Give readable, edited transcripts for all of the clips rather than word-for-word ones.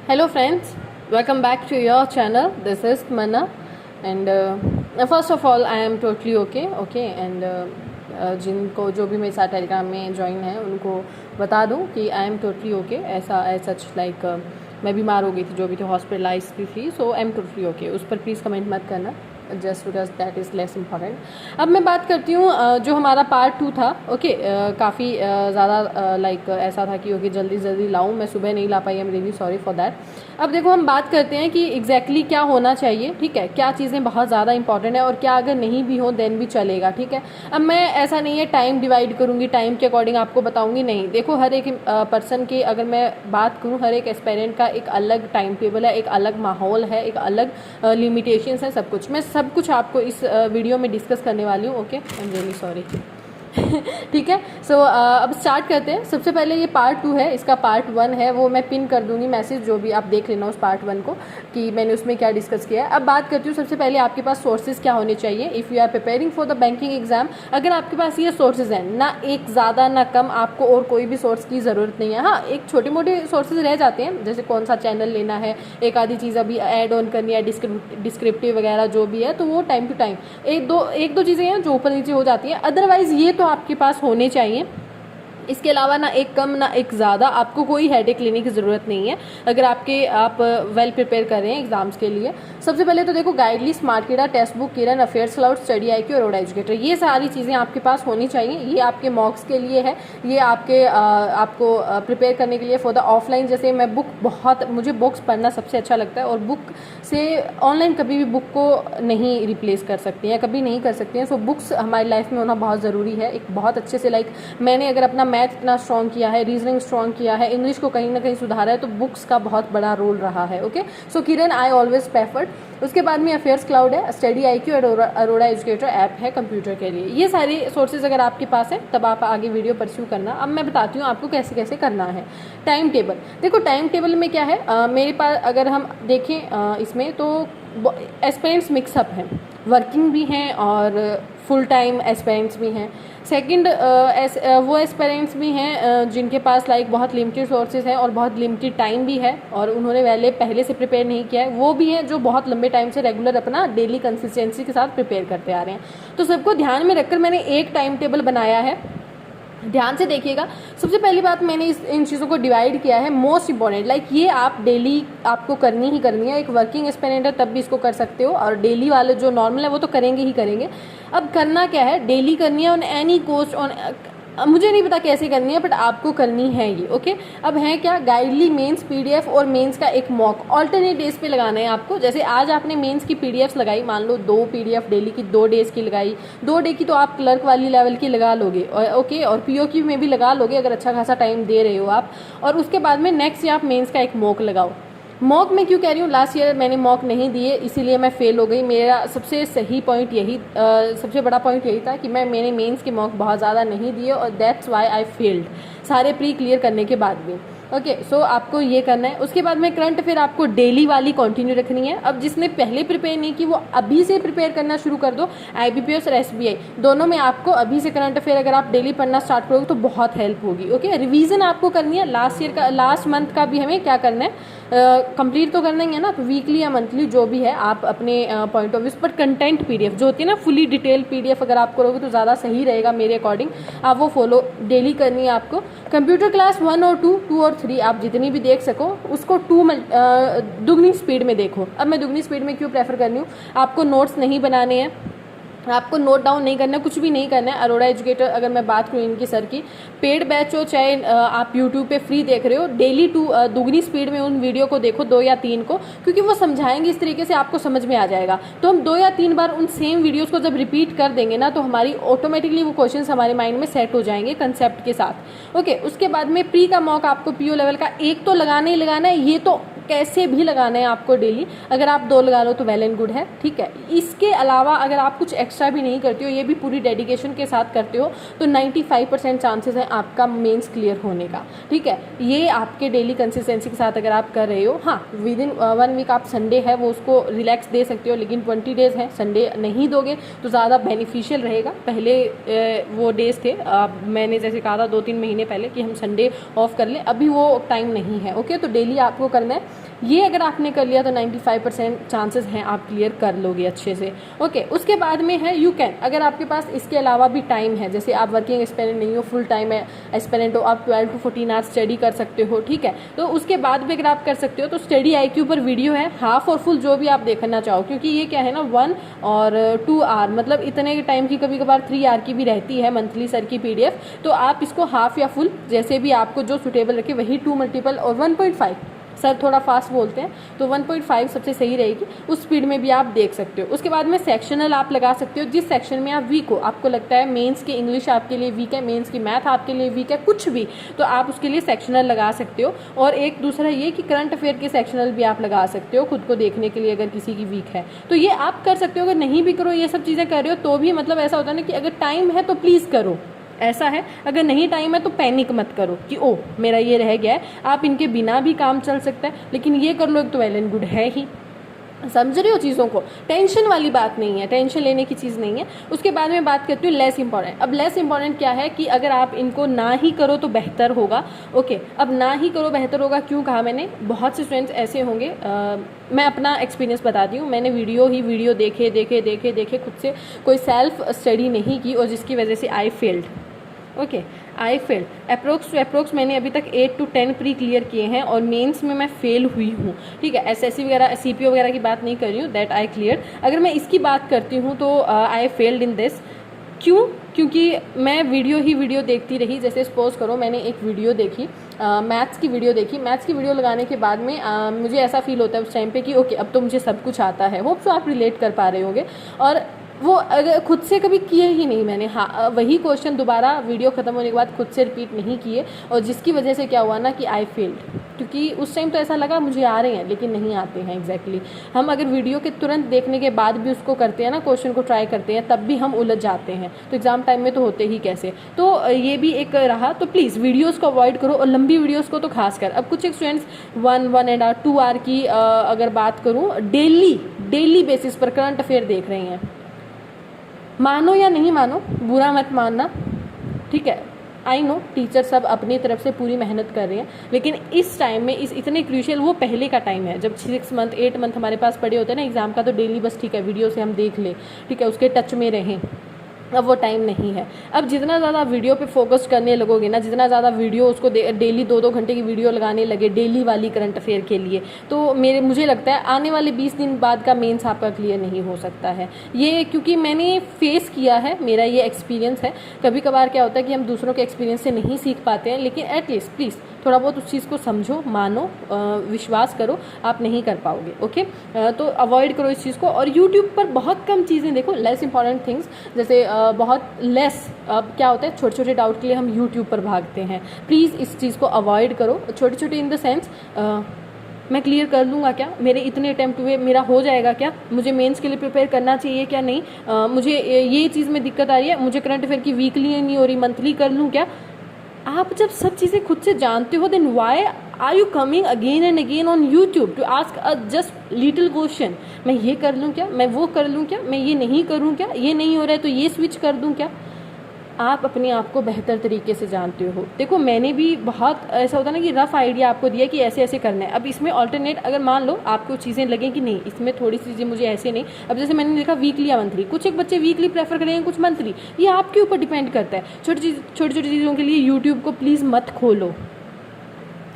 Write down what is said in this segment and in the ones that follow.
Hello friends, welcome back to your channel. This is Manna, and first of all I am totally okay and जिनको जो भी मेरे साथ Telegram में join है उनको बता दूं कि आई एम टोटली ओके। ऐसा सच लाइक मैं बीमार हो गई थी, जो भी थी हॉस्पिटलाइज भी थी, सो आई एम टोटली ओके। उस पर प्लीज़ कमेंट मत करना, just because that is less important. अब मैं बात करती हूँ जो हमारा पार्ट 2 था। ओके, काफ़ी ज़्यादा लाइक ऐसा था कि ओके जल्दी लाऊं, मैं सुबह नहीं ला पाई, I am really sorry for that. अब देखो हम बात करते हैं कि एग्जैक्टली क्या होना चाहिए, ठीक है, क्या चीज़ें बहुत ज़्यादा इंपॉर्टेंट है और क्या अगर नहीं भी हो देन भी चलेगा, ठीक है। अब मैं ऐसा नहीं है टाइम डिवाइड करूँगी, टाइम के अकॉर्डिंग आपको बताऊँगी, नहीं। देखो हर एक पर्सन की अगर मैं बात करूँ, हर एक एस्पायरेंट का एक अलग टाइम टेबल है, एक अलग माहौल है, एक अलग लिमिटेशंस है, सब कुछ। मैं सब कुछ आपको इस वीडियो में डिस्कस करने वाली हूँ। Okay, I am really sorry. ठीक है, सो अब स्टार्ट करते हैं। सबसे पहले ये पार्ट 2 है, इसका पार्ट 1 है, वो मैं पिन कर दूंगी मैसेज, जो भी आप देख लेना उस पार्ट 1 को कि मैंने उसमें क्या डिस्कस किया है। अब बात करती हूँ सबसे पहले आपके पास सोर्सेज क्या होने चाहिए if you are preparing for the banking exam. अगर आपके पास ये सोर्सेज हैं, ना एक ज़्यादा ना कम, आपको और कोई भी सोर्स की ज़रूरत नहीं है। हाँ, एक छोटे मोटे सोर्सेज रह जाते हैं, जैसे कौन सा चैनल लेना है, एक आधी चीज़ अभी ऐड ऑन करनी है, डिस्क्रिप्टिव वगैरह जो भी है, तो वो टाइम टू टाइम एक दो चीज़ें हैं जो ऊपर नीचे हो जाती हैं। अदरवाइज़ ये तो आपके पास होने चाहिए। इसके अलावा ना एक कम ना एक ज़्यादा, आपको कोई हेडेक लेने की ज़रूरत नहीं है अगर आप वेल प्रिपेयर कर रहे हैं एग्जाम्स के लिए। सबसे पहले तो देखो गाइडली, स्मार्ट कीड़ा, टेक्स्ट बुक, किरण अफेयर्स क्लाउड, स्टडी IQ और रोड एजुकेटर, ये सारी चीज़ें आपके पास होनी चाहिए। ये आपके मॉक्स के लिए है, ये आपको प्रिपेयर करने के लिए फॉर द ऑफलाइन। जैसे मैं मुझे बुक्स पढ़ना सबसे अच्छा लगता है और बुक से ऑनलाइन कभी भी बुक को नहीं रिप्लेस कर सकती हैं, कभी नहीं कर सकती हैं। सो बुक्स हमारी लाइफ में होना बहुत ज़रूरी है। एक बहुत अच्छे से लाइक मैंने अगर अपना मैथ इतना स्ट्रॉन्ग किया है, रीजनिंग स्ट्रॉन्ग किया है, इंग्लिश को कहीं ना कहीं सुधारा है, तो बुक्स का बहुत बड़ा रोल रहा है। Okay, so Kiran I always preferred. उसके बाद में अफेयर्स क्लाउड है, स्टडी IQ और अरोड़ा एजुकेटर ऐप है कंप्यूटर के लिए। ये सारी सोर्सेज अगर आपके पास है तब आप आगे वीडियो परस्यू करना। अब मैं बताती हूँ आपको कैसे कैसे करना है। टाइम टेबल, देखो टाइम टेबल में क्या है, मेरे पास अगर हम देखें इसमें तो एस्पिरेंट्स मिक्सअप हैं, वर्किंग भी हैं और फुल टाइम एस्पिरेंट्स भी हैं। सेकंड वो एस्पिरेंट्स भी हैं जिनके पास लाइक बहुत लिमिटेड सोर्सेज हैं और बहुत लिमिटेड टाइम भी है और उन्होंने पहले से प्रिपेयर नहीं किया है। वो भी हैं जो बहुत लंबे टाइम से रेगुलर अपना डेली कंसिस्टेंसी के साथ प्रिपेयर करते आ रहे हैं। तो सबको ध्यान में रखकर मैंने एक टाइम टेबल बनाया है, ध्यान से देखिएगा। सबसे पहली बात, मैंने इन चीज़ों को डिवाइड किया है मोस्ट इंपॉर्टेंट, लाइक ये आप डेली आपको करनी ही करनी है। एक वर्किंग एस्पिरेंट है तब भी इसको कर सकते हो, और डेली वाले जो नॉर्मल है वो तो करेंगे ही करेंगे। अब करना क्या है, डेली करनी है ऑन एनी कोस्ट, ऑन मुझे नहीं पता कैसे करनी है बट आपको करनी है ये। ओके, अब है क्या, गाइडली मेंस PDF और मेंस का एक मॉक ऑल्टरनेट डेज पे लगाना है आपको। जैसे आज आपने मेंस की PDFs लगाई, मान लो 2 PDF डेली की 2 डेज की लगाई, 2 डे की तो आप क्लर्क वाली लेवल की लगा लोगे, ओके, और POQ में भी लगा लोगे अगर अच्छा खासा टाइम दे रहे हो आप। और उसके बाद में नेक्स्ट आप मेंस का एक मॉक लगाओ। मॉक में क्यों कह रही हूँ, लास्ट ईयर मैंने मॉक नहीं दिए इसीलिए मैं फेल हो गई। मेरा सबसे सही पॉइंट यही सबसे बड़ा पॉइंट यही था कि मैंने मेंस के मॉक बहुत ज़्यादा नहीं दिए और दैट्स वाई आई फेल्ड, सारे प्री क्लियर करने के बाद भी। ओके, सो आपको ये करना है। उसके बाद में करंट अफेयर आपको डेली वाली कंटिन्यू रखनी है। अब जिसने पहले प्रिपेयर नहीं की वो अभी से प्रिपेयर करना शुरू कर दो। IBPS और SBI दोनों में आपको अभी से करंट अफेयर अगर आप डेली पढ़ना स्टार्ट करोगे तो बहुत हेल्प होगी। ओके, रिवीजन आपको करनी है लास्ट ईयर का, लास्ट मंथ का भी हमें क्या करना है, कंप्लीट तो करना ही है ना। तो वीकली या मंथली जो भी है आप अपने पॉइंट ऑफ व्यू पर कंटेंट PDF जो होती है ना, फुली डिटेल PDF अगर आप करोगे तो ज़्यादा सही रहेगा मेरे अकॉर्डिंग। आप वो फॉलो डेली करनी है आपको। कंप्यूटर क्लास 1 और 2 और 3 आप जितनी भी देख सको उसको दुगनी स्पीड में देखो। अब मैं दुगनी स्पीड में क्यों प्रेफर कर रही हूँ, आपको नोट्स नहीं बनाने हैं, आपको नोट डाउन नहीं करना है, कुछ भी नहीं करना है। अरोड़ा एजुकेटर अगर मैं बात करूँ इनकी सर की, पेड बैच हो चाहे आप यूट्यूब पे फ्री देख रहे हो, डेली दुगनी स्पीड में उन वीडियो को देखो, 2 या 3 को, क्योंकि वो समझाएंगे इस तरीके से आपको समझ में आ जाएगा। तो हम 2 या 3 बार उन सेम वीडियोस को जब रिपीट कर देंगे ना तो हमारी ऑटोमेटिकली वो क्वेश्चंस हमारे माइंड में सेट हो जाएंगे कंसेप्ट के साथ। ओके, उसके बाद में प्री का मॉक आपको PO लेवल का एक तो लगाना ही लगाना है, ये तो कैसे भी लगाना है आपको डेली। अगर आप 2 लगा लो तो वेल एंड गुड है, ठीक है। इसके अलावा अगर आप कुछ एक्स्ट्रा भी नहीं करते हो, ये भी पूरी डेडिकेशन के साथ करते हो, तो 95% चांसेस है आपका मेंस क्लियर होने का, ठीक है। ये आपके डेली कंसिस्टेंसी के साथ अगर आप कर रहे हो। हाँ, विद इन 1 वीक आप संडे है वो उसको रिलैक्स दे सकते हो, लेकिन 20 डेज है संडे नहीं दोगे तो ज़्यादा बेनिफिशियल रहेगा। पहले वो डेज थे, मैंने जैसे कहा था 2-3 महीने पहले कि हम संडे ऑफ कर लें, अभी वो टाइम नहीं है। ओके, तो डेली आपको करना है। ये अगर आपने कर लिया तो 95% चांसेस हैं आप क्लियर कर लोगे अच्छे से। ओके, उसके बाद में है यू कैन, अगर आपके पास इसके अलावा भी टाइम है, जैसे आप वर्किंग एस्पिरेंट नहीं हो, फुल टाइम है एस्पिरेंट हो, आप 12 to 14 आवर्स स्टडी कर सकते हो, ठीक है। तो उसके बाद भी अगर आप कर सकते हो तो स्टडी IQ पर वीडियो है, हाफ और फुल जो भी आप देखना चाहो, क्योंकि ये क्या है ना 1 और 2 आवर, मतलब इतने टाइम की, कभी कभार 3 आवर की भी रहती है मंथली सर की PDF। तो आप इसको हाफ या फुल जैसे भी आपको जो सुटेबल रखे, वही 2 मल्टीपल और 1.5, सर थोड़ा फास्ट बोलते हैं तो 1.5 सबसे सही रहेगी, उस स्पीड में भी आप देख सकते हो। उसके बाद में सेक्शनल आप लगा सकते हो, जिस सेक्शन में आप वीक हो, आपको लगता है मेंस की इंग्लिश आपके लिए वीक है, मेंस की मैथ आपके लिए वीक है, कुछ भी, तो आप उसके लिए सेक्शनल लगा सकते हो। और एक दूसरा ये कि करंट अफेयर के सेक्शनल भी आप लगा सकते हो खुद को देखने के लिए, अगर किसी की वीक है तो ये आप कर सकते हो। अगर नहीं भी करो, ये सब चीज़ें कर रहे हो तो भी मतलब ऐसा होता है ना कि अगर टाइम है तो प्लीज़ करो, ऐसा है। अगर नहीं टाइम है तो पैनिक मत करो कि ओ मेरा ये रह गया है, आप इनके बिना भी काम चल सकता है, लेकिन ये कर लो एक तो वेल एंड गुड है ही। समझ रहे हो चीज़ों को, टेंशन वाली बात नहीं है, टेंशन लेने की चीज़ नहीं है। उसके बाद में बात करती हूँ लेस इंपॉर्टेंट। अब लेस इंपॉर्टेंट क्या है कि अगर आप इनको ना ही करो तो बेहतर होगा। ओके, अब ना ही करो बेहतर होगा क्यों कहा मैंने, बहुत से स्टूडेंट्स ऐसे होंगे, मैं अपना एक्सपीरियंस बताती हूँ। मैंने वीडियो देखे खुद से कोई सेल्फ स्टडी नहीं की और जिसकी वजह से I failed. Okay, I fail approx to approx मैंने अभी तक 8 to 10 प्री क्लियर किए हैं और मेंस में मैं फेल हुई हूँ, ठीक है। SSC वगैरह CPO वगैरह की बात नहीं कर रही हूँ, दैट आई क्लियर। अगर मैं इसकी बात करती हूँ तो आई फेल्ड इन दिस। क्यों? क्योंकि मैं वीडियो देखती रही। जैसे सपोज करो मैंने एक वीडियो देखी, मैथ्स की वीडियो देखी, मैथ्स की वीडियो लगाने के बाद में मुझे ऐसा फील होता है उस टाइम पे कि ओके अब तो मुझे सब कुछ आता है। होप सो आप रिलेट कर पा रहे होंगे। और वो अगर खुद से कभी किए ही नहीं मैंने, हाँ वही क्वेश्चन दोबारा वीडियो ख़त्म होने के बाद खुद से रिपीट नहीं किए, और जिसकी वजह से क्या हुआ ना कि आई फेल्ड, क्योंकि उस टाइम तो ऐसा लगा मुझे आ रहे हैं लेकिन नहीं आते हैं एग्जैक्टली। हम अगर वीडियो के तुरंत देखने के बाद भी उसको करते हैं ना, क्वेश्चन को ट्राई करते हैं, तब भी हम उलझ जाते हैं, तो एग्जाम टाइम में तो होते ही कैसे। तो ये भी एक रहा। तो प्लीज़ वीडियोस को अवॉइड करो, और लंबी वीडियोस को तो खासकर। अब कुछ स्टूडेंट्स 1.5 2 आवर की अगर बात करूँ डेली बेसिस पर करंट अफेयर देख रहे हैं, मानो या नहीं मानो, बुरा मत मानना, ठीक है। आई नो टीचर सब अपनी तरफ से पूरी मेहनत कर रहे हैं, लेकिन इस टाइम में इस इतने क्रूशियल, वो पहले का टाइम है जब 6 मंथ 8 मंथ हमारे पास पड़े होते हैं ना एग्जाम का, तो डेली बस ठीक है वीडियो से हम देख ले, ठीक है, उसके टच में रहें। अब वो टाइम नहीं है। अब जितना ज़्यादा वीडियो पे फोकस करने लगोगे ना, जितना ज़्यादा वीडियो उसको डेली 2-2 घंटे की वीडियो लगाने लगे डेली वाली करंट अफेयर के लिए, तो मुझे लगता है आने वाले 20 दिन बाद का मेंस आपका क्लियर नहीं हो सकता है। ये क्योंकि मैंने फेस किया है, मेरा ये एक्सपीरियंस है। कभी कभार क्या होता है कि हम दूसरों के एक्सपीरियंस से नहीं सीख पाते हैं, लेकिन एटलीस्ट प्लीज़ थोड़ा बहुत उस चीज़ को समझो, मानो, विश्वास करो, आप नहीं कर पाओगे। ओके, तो अवॉइड करो इस चीज़ को। और यूट्यूब पर बहुत कम चीज़ें देखो, लेस इंपॉर्टेंट थिंग्स, जैसे बहुत लेस। अब क्या होता है छोटे छोटे डाउट के लिए हम यूट्यूब पर भागते हैं, प्लीज़ इस चीज़ को अवॉइड करो। छोटे छोटे इन द सेंस मैं क्लियर कर लूँगा क्या, मेरे इतने अटैम्प्ट हुए, मेरा हो जाएगा क्या, मुझे मेंस के लिए प्रिपेयर करना चाहिए क्या नहीं, मुझे ये चीज़ में दिक्कत आ रही है, मुझे करंट अफेयर की वीकली नहीं हो रही, मंथली कर लूँ क्या। आप जब सब चीज़ें खुद से जानते हो, then why are you coming again and again on YouTube to ask a just little question, मैं ये कर लूँ क्या, मैं वो कर लूँ क्या, मैं ये नहीं करूँ क्या, ये नहीं हो रहा है तो ये स्विच कर दूँ क्या। आप अपने आप को बेहतर तरीके से जानते हो। देखो मैंने भी बहुत ऐसा होता है ना कि रफ आइडिया आपको दिया कि ऐसे ऐसे करना है। अब इसमें ऑल्टरनेट अगर मान लो आपको चीज़ें लगें कि नहीं इसमें थोड़ी सी चीज़ें मुझे ऐसे नहीं, अब जैसे मैंने देखा वीकली या मंथली, कुछ एक बच्चे वीकली प्रेफर करेंगे, कुछ मंथली, ये आपके ऊपर डिपेंड करता है। छोटी छोटी चीज़ों के लिए यूट्यूब को प्लीज़ मत खोलो।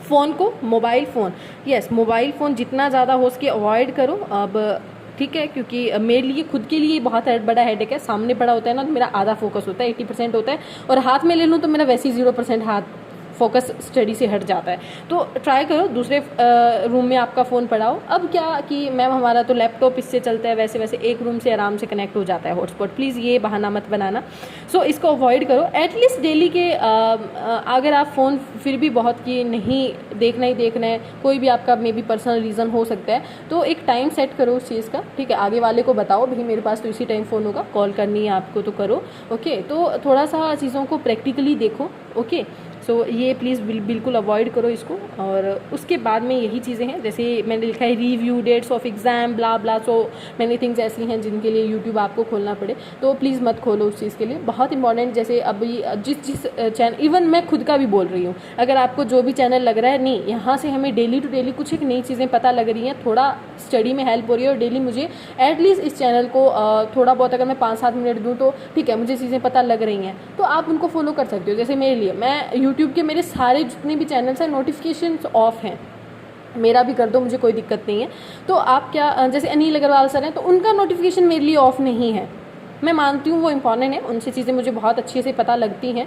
फ़ोन को, mobile phone, yes mobile phone जितना ज़्यादा हो सके अवॉइड करो। अब ठीक है, क्योंकि मेरे लिए खुद के लिए बहुत बड़ा हेडेक है। सामने पड़ा होता है ना तो मेरा आधा फोकस होता है, 80% होता है, और हाथ में ले लूँ तो मेरा वैसे ही 0% हाथ फोकस स्टडी से हट जाता है। तो ट्राई करो दूसरे रूम में आपका फ़ोन पड़ा हो। अब क्या कि मैम हमारा तो लैपटॉप इससे चलता है, वैसे वैसे एक रूम से आराम से कनेक्ट हो जाता है हॉटस्पॉट, प्लीज़ ये बहाना मत बनाना। सो इसको अवॉइड करो एटलीस्ट डेली के। अगर आप फ़ोन फिर भी बहुत कि नहीं देखना ही देखना है, कोई भी आपका मे बी पर्सनल रीज़न हो सकता है, तो एक टाइम सेट करो उस चीज़ का, ठीक है। आगे वाले को बताओ भाई मेरे पास तो इसी टाइम फ़ोन होगा, कॉल करनी है आपको तो करो। ओके, तो थोड़ा सा चीज़ों को प्रैक्टिकली देखो। ओके, सो ये प्लीज़ बिल्कुल अवॉइड करो इसको। और उसके बाद में यही चीज़ें हैं, जैसे मैंने लिखा है review, dates of exam, blah blah, so many things ऐसी हैं जिनके लिए यूट्यूब आपको खोलना पड़े, तो प्लीज़ मत खोलो उस चीज़ के लिए। बहुत इंपॉर्टेंट, जैसे अभी जिस चैनल, इवन मैं खुद का भी बोल रही हूँ, अगर आपको जो भी चैनल लग रहा है नहीं यहाँ से हमें डेली टू डेली कुछ एक नई चीज़ें पता लग रही हैं, थोड़ा स्टडी में हेल्प हो रही है, और डेली मुझे एटलीस्ट इस चैनल को थोड़ा बहुत अगर मैं 5-7 मिनट दूँ तो ठीक है, मुझे चीज़ें पता लग रही हैं, तो आप उनको फॉलो कर सकते हो। जैसे मेरे लिए, मैं यूट्यूब के मेरे सारे जितने भी चैनल्स हैं नोटिफिकेशन ऑफ हैं, मेरा भी कर दो, मुझे कोई दिक्कत नहीं है। तो आप क्या, जैसे अनिल अग्रवाल सर हैं, तो उनका नोटिफिकेशन मेरे लिए ऑफ नहीं है। मैं मानती हूँ वो इंपॉर्टेंट है, उनसे चीज़ें मुझे बहुत अच्छे से पता लगती हैं,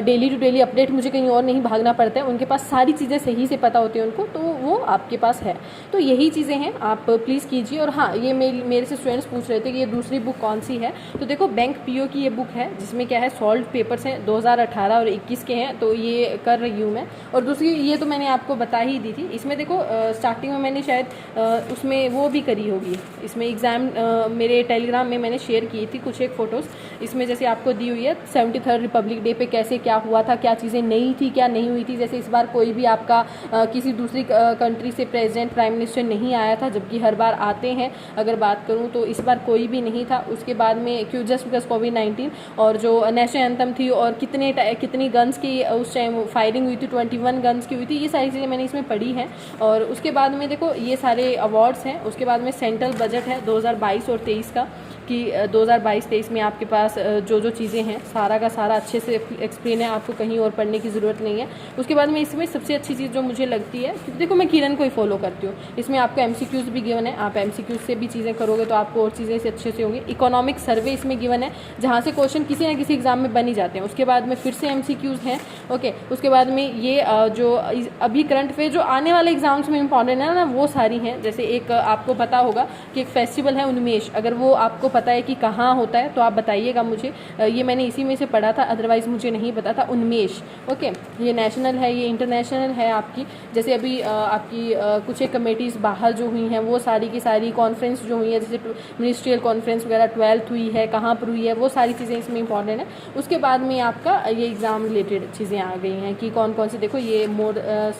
डेली टू डेली अपडेट, मुझे कहीं और नहीं भागना पड़ता है, उनके पास सारी चीज़ें सही से पता होती हैं उनको, तो वो आपके पास है। तो यही चीज़ें हैं, आप प्लीज़ कीजिए। और हाँ, ये मेरे से स्टूडेंट्स पूछ रहे थे कि ये दूसरी बुक कौन सी है, तो देखो बैंक पीओ की ये बुक है, जिसमें क्या है सॉल्व पेपर्स हैं 2018 और 21 के हैं, तो ये कर रही हूँ मैं। और दूसरी ये तो मैंने आपको बता ही दी थी। इसमें देखो स्टार्टिंग में मैंने शायद उसमें वो भी करी होगी, इसमें एग्ज़ाम मेरे टेलीग्राम में मैंने शेयर की थी कुछ एक फ़ोटोज़, इसमें जैसे आपको दी हुई है 73rd रिपब्लिक डे पे कैसे क्या हुआ था, क्या चीज़ें नई थी क्या नहीं हुई थी। जैसे इस बार कोई भी आपका किसी दूसरी कंट्री से प्रेसिडेंट प्राइम मिनिस्टर नहीं आया था, जबकि हर बार आते हैं। अगर बात करूं तो इस बार कोई भी नहीं था। उसके बाद में क्यों, जस्ट बिकॉज कोविड-19, और जो नेशनल एंथम थी और कितनी गन्स की उस टाइम फायरिंग हुई थी, 21 गन्स की हुई थी, ये सारी चीज़ें मैंने इसमें पढ़ी हैं। और उसके बाद में देखो ये सारे अवार्ड्स हैं। उसके बाद में सेंट्रल बजट है 2022 और 23 का, कि 2022-23 में आपके पास जो चीज़ें हैं सारा का सारा अच्छे से एक्सप्लेन है, आपको कहीं और पढ़ने की ज़रूरत नहीं है। उसके बाद में इसमें सबसे अच्छी चीज़ जो मुझे लगती है, क्योंकि देखो मैं किरण को ही फॉलो करती हूँ, इसमें आपको एमसीक्यूज़ भी गिवन है, आप एमसीक्यूज़ से भी चीज़ें करोगे तो आपको और चीज़ें से अच्छे से होंगी। इकोनॉमिक सर्वे इसमें गिवन है, जहाँ से क्वेश्चन किसी न किसी एग्जाम में बन ही जाते हैं। उसके बाद में फिर से एमसीक्यूज़ हैं, ओके। उसके बाद में ये जो अभी करंट अफेयर जो आने वाले एग्जाम्स में इंपॉर्टेंट है ना, वो सारी हैं। जैसे एक आपको पता होगा कि एक फेस्टिवल है उन्मेष, अगर वो आपको पता है कि कहाँ होता है तो आप बताइएगा मुझे, ये मैंने इसी में से पढ़ा था, अदरवाइज़ मुझे नहीं पता था। उन्मेष, ओके, ये नेशनल है, ये इंटरनेशनल है आपकी। जैसे अभी आपकी कुछ एक कमेटीज़ बाहर जो हुई हैं, वो सारी की सारी कॉन्फ्रेंस जो हुई है, जैसे मिनिस्ट्रियल कॉन्फ्रेंस वगैरह 12th हुई है, कहाँ पर हुई है, वो सारी चीज़ें इसमें इंपॉर्टेंट है। उसके बाद में आपका ये एग्ज़ाम रिलेटेड चीज़ें आ गई हैं कि कौन कौन से, देखो ये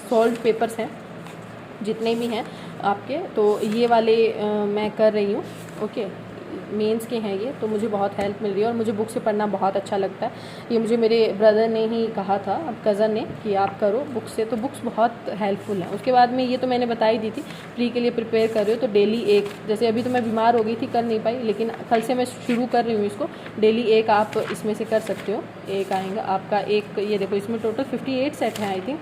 सॉल्व पेपर्स हैं जितने भी हैं आपके, तो ये वाले मैं कर रही हूँ, ओके। मेंस के हैं ये, तो मुझे बहुत हेल्प मिल रही है और मुझे बुक से पढ़ना बहुत अच्छा लगता है। ये मुझे मेरे ब्रदर ने ही कहा था, अब कज़न ने, कि आप करो बुक से, तो बुक्स बहुत हेल्पफुल हैं। उसके बाद में ये तो मैंने बता ही दी थी, प्री के लिए प्रिपेयर कर रही हो तो डेली एक, जैसे अभी तो मैं बीमार हो गई थी, कर नहीं पाई, लेकिन कल से मैं शुरू कर रही हूँ इसको, डेली एक आप इसमें से कर सकते हो। एक आएगा आपका एक, ये देखो इसमें टोटल 58 सेट हैं आई थिंक,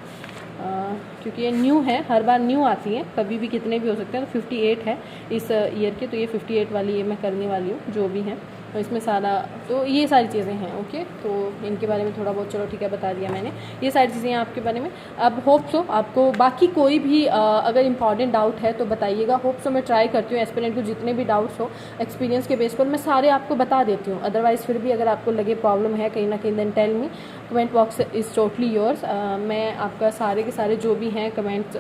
क्योंकि ये न्यू है, हर बार न्यू आती हैं, कभी भी कितने भी हो सकते हैं, तो 58 है इस ईयर के, तो ये 58 वाली ये मैं करने वाली हूँ जो भी हैं। तो इसमें सारा, तो ये सारी चीज़ें हैं, ओके। तो इनके बारे में थोड़ा बहुत चलो ठीक है बता दिया मैंने, ये सारी चीज़ें हैं आपके बारे में। अब होप सो आपको बाकी कोई भी अगर इंपॉर्टेंट डाउट है तो बताइएगा। होप सो मैं ट्राई करती हूँ एस्पिरेंट को जितने भी डाउट्स हो एक्सपीरियंस के बेस पर मैं सारे आपको बता देती हूँ। अदरवाइज़ फिर भी अगर आपको लगे प्रॉब्लम है कहीं ना कहीं, then tell me, comment box is totally yours. मैं आपका सारे के सारे जो भी हैं कमेंट्स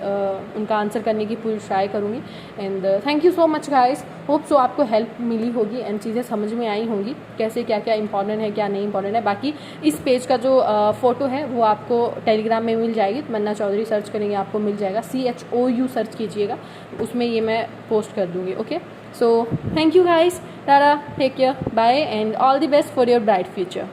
उनका आंसर करने की पूरी ट्राई करूँगी। And thank you so much guys, hope so आपको हेल्प मिली होगी एंड चीज़ें समझ में आई होंगी कैसे क्या क्या इंपॉर्टेंट है क्या नहीं इंपॉर्टेंट है। बाकी इस पेज का जो फ़ोटो है वो आपको टेलीग्राम में मिल जाएगी, मन्ना चौधरी सर्च करेंगे आपको मिल जाएगा, CHOU सर्च कीजिएगा, उसमें ये मैं पोस्ट कर दूँगी, okay. So thank you guys, tata, take care, bye and all the best for your bright future.